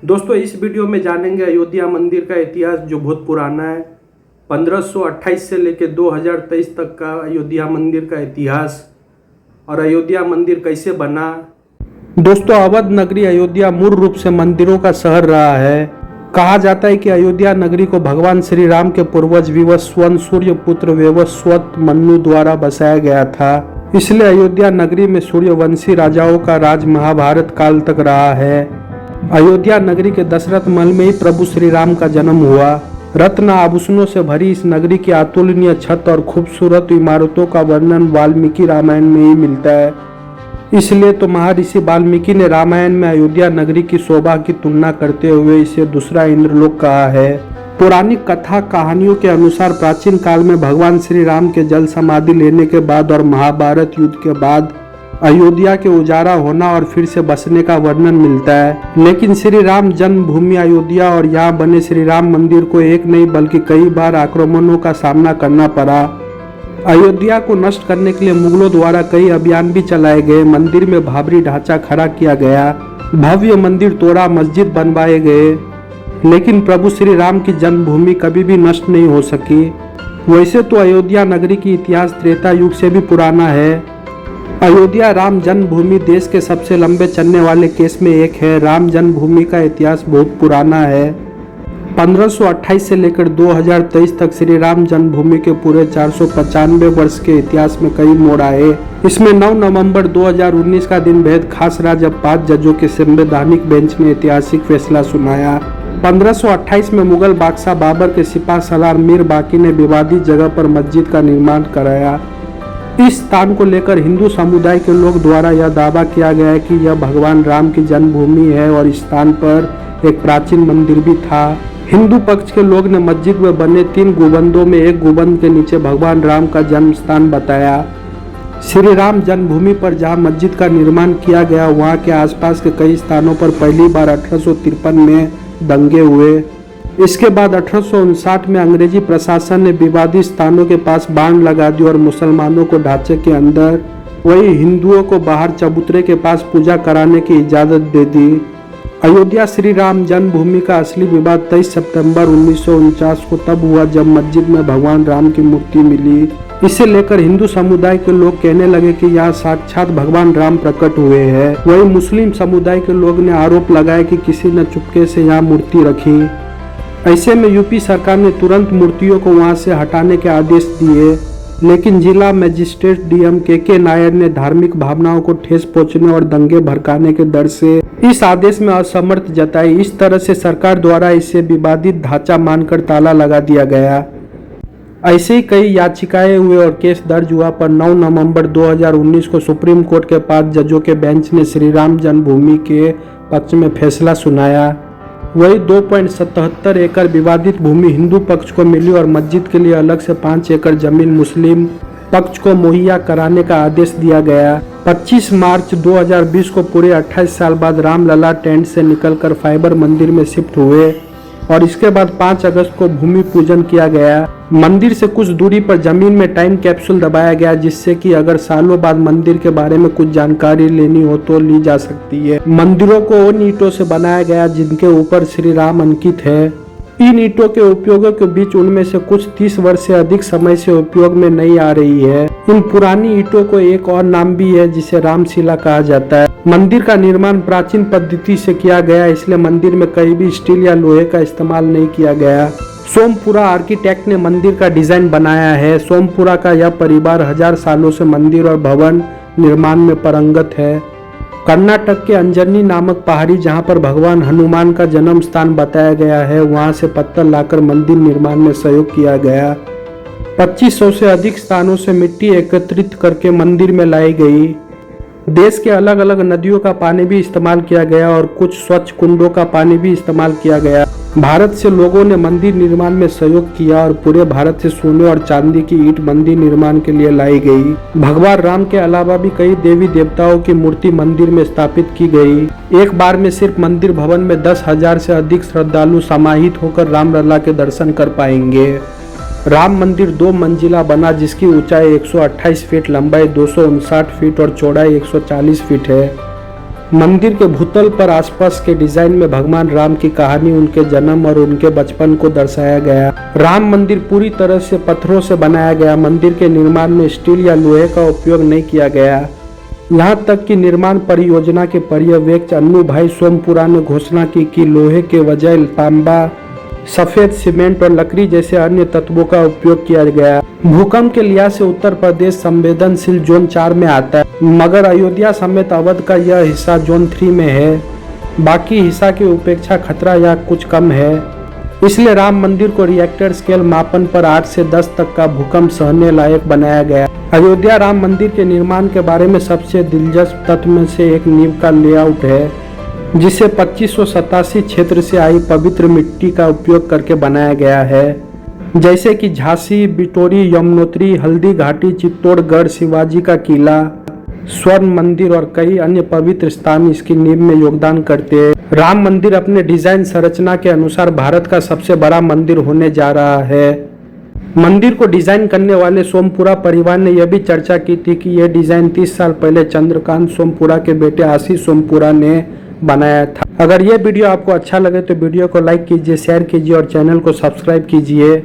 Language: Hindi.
दोस्तों इस वीडियो में जानेंगे अयोध्या मंदिर का इतिहास जो बहुत पुराना है। 1528 से लेकर 2023 तक का अयोध्या मंदिर का इतिहास और अयोध्या मंदिर कैसे बना। दोस्तों अवध नगरी अयोध्या मूल रूप से मंदिरों का शहर रहा है। कहा जाता है कि अयोध्या नगरी को भगवान श्री राम के पूर्वज विवस्वान सूर्यपुत्र वैवस्वत मनु द्वारा बसाया गया था। इसलिए अयोध्या नगरी में सूर्यवंशी राजाओं का राज महाभारत काल तक रहा है। अयोध्या नगरी के दशरथ महल में ही प्रभु श्री राम का जन्म हुआ। रत्न आभूषणों से भरी इस नगरी की अतुलनीय छत और खूबसूरत इमारतों का वर्णन वाल्मीकि रामायण में ही मिलता है। इसलिए तो महर्षि वाल्मीकि ने रामायण में अयोध्या नगरी की शोभा की तुलना करते हुए इसे दूसरा इंद्रलोक कहा है। पौराणिक कथा कहानियों के अनुसार प्राचीन काल में भगवान श्री राम के जल समाधि लेने के बाद और महाभारत युद्ध के बाद अयोध्या के उजाड़ा होना और फिर से बसने का वर्णन मिलता है। लेकिन श्री राम जन्मभूमि अयोध्या और यहाँ बने श्री राम मंदिर को एक नहीं बल्कि कई बार आक्रमणों का सामना करना पड़ा। अयोध्या को नष्ट करने के लिए मुगलों द्वारा कई अभियान भी चलाए गए। मंदिर में भारी ढांचा खड़ा किया गया, भव्य मंदिर तोड़ा, मस्जिद बनवाए गए, लेकिन प्रभु श्री राम की जन्मभूमि कभी भी नष्ट नहीं हो सकी। वैसे तो अयोध्या नगरी की इतिहास त्रेता युग से भी पुराना है। अयोध्या राम जन्मभूमि देश के सबसे लंबे चलने वाले केस में एक है। राम जन्मभूमि का इतिहास बहुत पुराना है। 1528 से लेकर 2023 तक श्री राम जन्मभूमि के पूरे 495 वर्ष के इतिहास में कई मोड़ आए। इसमें 9 नवंबर 2019 का दिन बेहद खास रहा जब 5 जजों के संवैधानिक बेंच ने ऐतिहासिक फैसला सुनाया। 1528 में मुगल बादशाह बाबर के सिपा सलार मीर बाकी ने विवादित जगह पर मस्जिद का निर्माण कराया। इस स्थान को लेकर हिंदू समुदाय के लोग द्वारा यह दावा किया गया है कि यह भगवान राम की जन्मभूमि है और इस स्थान पर एक प्राचीन मंदिर भी था। हिंदू पक्ष के लोग ने मस्जिद में बने 3 गुंबदों में एक गुंबद के नीचे भगवान राम का जन्म स्थान बताया। श्री राम जन्मभूमि पर जहां मस्जिद का निर्माण किया गया वहां के आसपास के कई स्थानों पर पहली बार 1853 में दंगे हुए। इसके बाद 1859 में अंग्रेजी प्रशासन ने विवादित स्थानों के पास बाण लगा दी और मुसलमानों को ढांचे के अंदर, वही हिंदुओं को बाहर चबूतरे के पास पूजा कराने की इजाजत दे दी। अयोध्या श्री राम जन्मभूमि का असली विवाद 23 सितंबर 1949 को तब हुआ जब मस्जिद में भगवान राम की मूर्ति मिली। इसे लेकर हिंदू समुदाय के लोग कहने लगे कि यहाँ साक्षात भगवान राम प्रकट हुए हैं। वही मुस्लिम समुदाय के लोग ने आरोप लगाया कि किसी ने चुपके से यहाँ मूर्ति रखी। ऐसे में यूपी सरकार ने तुरंत मूर्तियों को वहां से हटाने के आदेश दिए, लेकिन जिला मजिस्ट्रेट डीएम के नायर ने धार्मिक भावनाओं को ठेस पहुंचने और दंगे भड़काने के डर से इस आदेश में असमर्थ जताई। इस तरह से सरकार द्वारा इसे विवादित ढांचा मानकर ताला लगा दिया गया। ऐसे ही कई याचिकाएं हुए और केस दर्ज हुआ पर 9 नवंबर 2019 को सुप्रीम कोर्ट के 5 जजों के बेंच ने श्री राम जन्मभूमि के पक्ष में फैसला सुनाया। वही 2.77 एकड़ विवादित भूमि हिंदू पक्ष को मिली और मस्जिद के लिए अलग से 5 एकड़ जमीन मुस्लिम पक्ष को मुहैया कराने का आदेश दिया गया। 25 मार्च 2020 को पूरे 28 साल बाद रामलला टेंट से निकलकर फाइबर मंदिर में शिफ्ट हुए और इसके बाद 5 अगस्त को भूमि पूजन किया गया। मंदिर से कुछ दूरी पर जमीन में टाइम कैप्सूल दबाया गया जिससे कि अगर सालों बाद मंदिर के बारे में कुछ जानकारी लेनी हो तो ली जा सकती है। मंदिरों को उन ईंटों से बनाया गया जिनके ऊपर श्री राम अंकित है। इन ईंटों के उपयोगों के बीच उनमें से कुछ 30 वर्ष से अधिक समय से उपयोग में नहीं आ रही है। इन पुरानी ईंटों को एक और नाम भी है जिसे रामशिला कहा जाता है। मंदिर का निर्माण प्राचीन पद्धति से किया गया, इसलिए मंदिर में कहीं भी स्टील या लोहे का इस्तेमाल नहीं किया गया। सोमपुरा आर्किटेक्ट ने मंदिर का डिजाइन बनाया है। सोमपुरा का यह परिवार 1000 सालों से मंदिर और भवन निर्माण में पारंगत है। कर्नाटक के अंजनी नामक पहाड़ी जहां पर भगवान हनुमान का जन्म स्थान बताया गया है, वहां से पत्थर लाकर मंदिर निर्माण में सहयोग किया गया। 2500 से अधिक स्थानों से मिट्टी एकत्रित करके मंदिर में लाई गई। देश के अलग अलग नदियों का पानी भी इस्तेमाल किया गया और कुछ स्वच्छ कुंडों का पानी भी इस्तेमाल किया गया। भारत से लोगों ने मंदिर निर्माण में सहयोग किया और पूरे भारत से सोने और चांदी की ईंट मंदिर निर्माण के लिए लाई गई। भगवान राम के अलावा भी कई देवी देवताओं की मूर्ति मंदिर में स्थापित की गई। एक बार में सिर्फ मंदिर भवन में 10,000 से अधिक श्रद्धालु समाहित होकर रामलला के दर्शन कर पाएंगे। राम मंदिर 2 मंजिला बना जिसकी ऊंचाई 128 फीट, लंबाई 259 फीट और चौड़ाई 140 फीट है। मंदिर के भूतल पर आसपास के डिजाइन में भगवान राम की कहानी, उनके जन्म और उनके बचपन को दर्शाया गया। राम मंदिर पूरी तरह से पत्थरों से बनाया गया। मंदिर के निर्माण में स्टील या लोहे का उपयोग नहीं किया गया। यहाँ तक कि निर्माण परियोजना के पर्यवेक्षक अन्नू भाई सोमपुरा ने घोषणा की कि लोहे के बजाय तांबा, सफेद सीमेंट और लकड़ी जैसे अन्य तत्वों का उपयोग किया गया। भूकंप के लिहाज से उत्तर प्रदेश संवेदनशील जोन 4 में आता है, मगर अयोध्या समेत अवध का यह हिस्सा जोन 3 में है। बाकी हिस्सा की उपेक्षा खतरा या कुछ कम है। इसलिए राम मंदिर को रिएक्टर स्केल मापन पर 8 से 10 तक का भूकंप सहने लायक बनाया गया। अयोध्या राम मंदिर के निर्माण के बारे में सबसे दिलचस्प तथ्य में से एक नींव का लेआउट है, जिसे 2587 क्षेत्र से आई पवित्र मिट्टी का उपयोग करके बनाया गया है, जैसे कि झांसी, बिटोरी, यमुनोत्री, हल्दी घाटी, चित्तौड़गढ़, शिवाजी का किला, स्वर्ण मंदिर और कई अन्य पवित्र स्थान इसकी नींव में योगदान करते हैं। राम मंदिर अपने डिजाइन संरचना के अनुसार भारत का सबसे बड़ा मंदिर होने जा रहा है। मंदिर को डिजाइन करने वाले सोमपुरा परिवार ने यह भी चर्चा की थी कि यह डिजाइन 30 साल पहले चंद्रकांत सोमपुरा के बेटे आशीष सोमपुरा ने बनाया था। अगर यह वीडियो आपको अच्छा लगे तो वीडियो को लाइक कीजिए, शेयर कीजिए और चैनल को सब्सक्राइब कीजिए।